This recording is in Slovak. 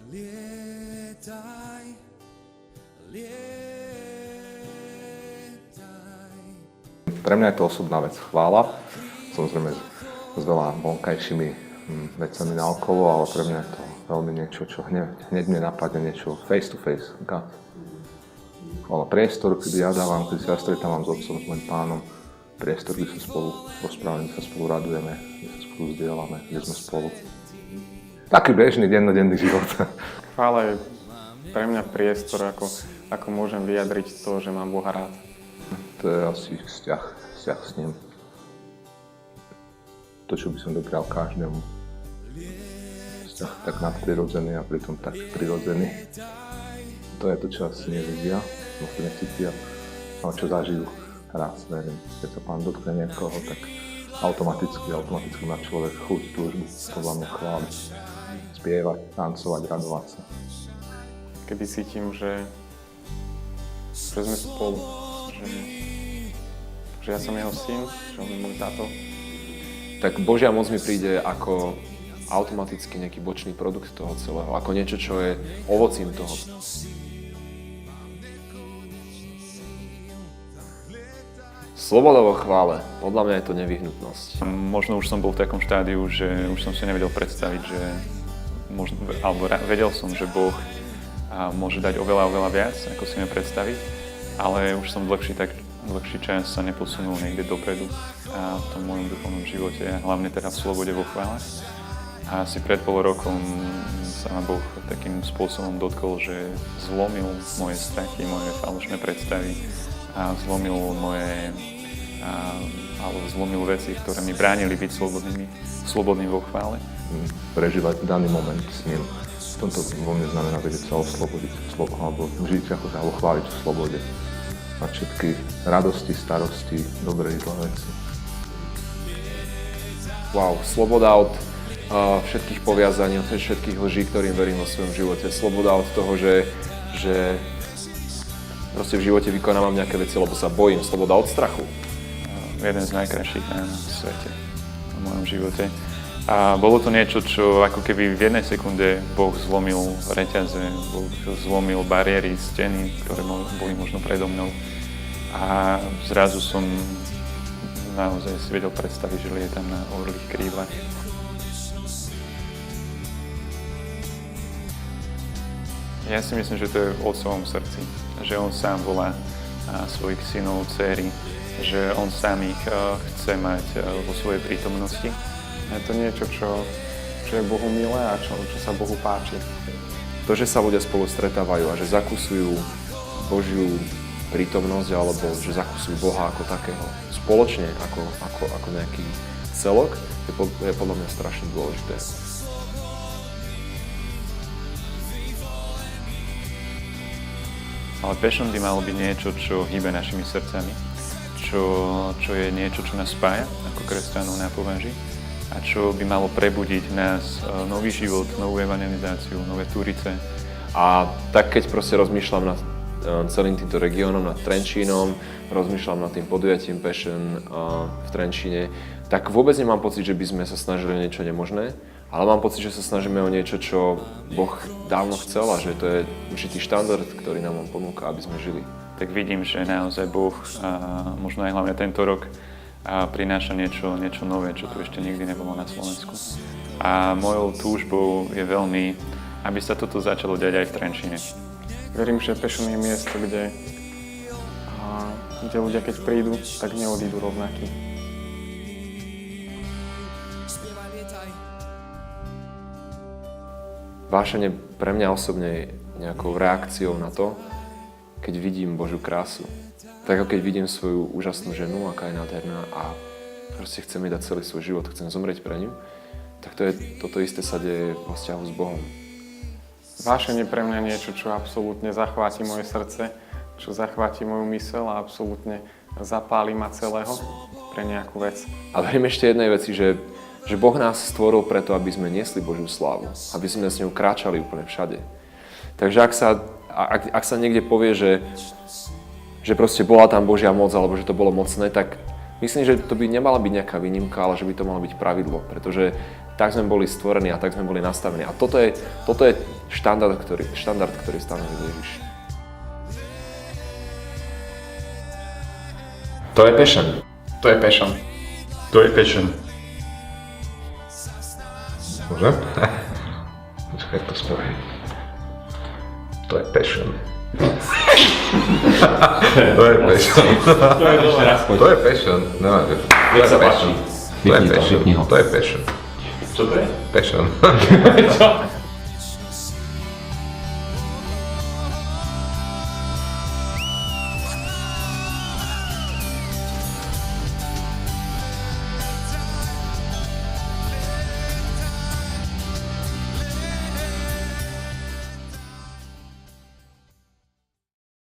Lietaj, lietaj. Pre mňa je to osobná vec, chvála. Samozrejme s veľa vonkajšími vecami naokolo, ale pre mňa je to veľmi niečo, čo hneď mne napadne niečo face to face, God. Ale priestor, kedy ja dávam, keď sa ja stretávam s Otcom, s mojím Pánom, priestor, kde sa spolu rozprávame, kde sa spolu radujeme, kde sa spolu zdieľame, kde sme spolu. Taký bežný, dennodenný život. Chvála je pre mňa priestor, ako môžem vyjadriť to, že mám Boha rád. To je asi vzťah s ním. To, čo by som doprial každému. Vzťah tak nadprirodzený a pritom tak prirodzený. To je to, čo asi nevidia, možno necítia, ale čo zažijú. Raz, verím. Keď sa Pán dotkne niekoho, tak automaticky má človek chuť, túžbu, podľa mňa chváliť, spievať, tancovať, radovať sa. Kedy cítim, že sme spolu, že ja som jeho syn, že on je môj táto. Tak Božia moc mi príde ako automaticky nejaký bočný produkt toho celého, ako niečo, čo je ovocím toho. Sloboda vo chvále, podľa mňa je to nevyhnutnosť. Možno už som bol v takom štádiu, že už som si nevedel predstaviť, že alebo vedel som, že Boh môže dať oveľa viac, ako si mi predstaviť, ale už som dlhší čas sa neposunul niekde dopredu v tom mojom duchovnom živote, hlavne teraz v slobode vo chvále. A asi pred pol rokom sa ma Boh takým spôsobom dotkol, že zlomil moje strachy, moje falošné predstavy a zlomil zlomil veci, ktoré mi bránili byť slobodným vo chvále. Prežívať daný moment s ním. V tomto vo mne znamená vedieť sa oslobodiť, alebo žiť ako sa chváliť v slobode. Mať všetky radosti, starosti, dobré i zlé veci. Wow, sloboda od všetkých poviazaní, od všetkých lží, ktorým verím vo svojom živote. Sloboda od toho, že proste v živote vykonávam nejaké veci, lebo sa bojím. Sloboda od strachu. Jeden z najkrajších na svete, v mojom živote. A bolo to niečo, čo ako keby v jednej sekunde Boh zlomil reťaze, Boh zlomil bariéry, steny, ktoré boli možno predo mnou. A zrazu som naozaj si vedel predstaviť, že lietam na orlých krídlach. Ja si myslím, že to je v Otcovom srdci, že On sám volá svojich synov, dcéry, že On sám ich chce mať vo svojej prítomnosti. Je to niečo, čo je Bohu milé a čo sa Bohu páči. To, že sa ľudia spolu stretávajú a že zakusujú Božiu prítomnosť alebo že zakusujú Boha ako takého spoločne, ako nejaký celok, je podľa mňa strašne dôležité. Ale passion by malo byť niečo, čo hýbe našimi srdcami, čo je niečo, čo nás spája ako kresťanov na považi a čo by malo prebudiť v nás nový život, novú evangelizáciu, nové Turice. A tak keď proste rozmýšľam nad celým týmto regiónom, nad Trenčínom, rozmýšľam nad tým podujatím Passion v Trenčíne, tak vôbec nemám pocit, že by sme sa snažili o niečo nemožné, ale mám pocit, že sa snažíme o niečo, čo Boh dávno chcel a že to je určitý štandard, ktorý nám on ponúka, aby sme žili. Tak vidím, že naozaj Boh, možno aj hlavne tento rok, prináša niečo nové, čo tu ešte nikdy nebolo na Slovensku. A mojou túžbou je veľmi, aby sa toto začalo diať aj v Trenčíne. Verím, že Passion je miesto, kde ľudia, keď prídu, tak neodídu rovnakí. Vášeň je pre mňa osobne nejakou reakciou na to, keď vidím Božiu krásu. Tak ako keď vidím svoju úžasnú ženu, aká je nádherná a proste chcem jej dať celý svoj život, chcem zomrieť pre ňu, tak toto isté sa deje vo vzťahu s Bohom. Vášeň je pre mňa niečo, čo absolútne zachváti moje srdce, čo zachváti moju myseľ a absolútne zapáli ma celého pre nejakú vec. A verím ešte jednej veci, že Boh nás stvoril preto, aby sme niesli Božiu slávu, aby sme s ňou kráčali úplne všade. Takže ak sa niekde povie, že proste bola tam Božia moc alebo že to bolo mocné, tak myslím, že to by nemala byť nejaká výnimka, ale že by to malo byť pravidlo, pretože tak sme boli stvorení a tak sme boli nastavení. A toto je štandard, ktorý stanovil Ježiš. To je passion. To je passion. To je passion. Môžem? Počkaj, jak to spraviť. To je passion. To je passion. To je passion. No, to je passion. To je passion. To je passion. Čo to je? Passion.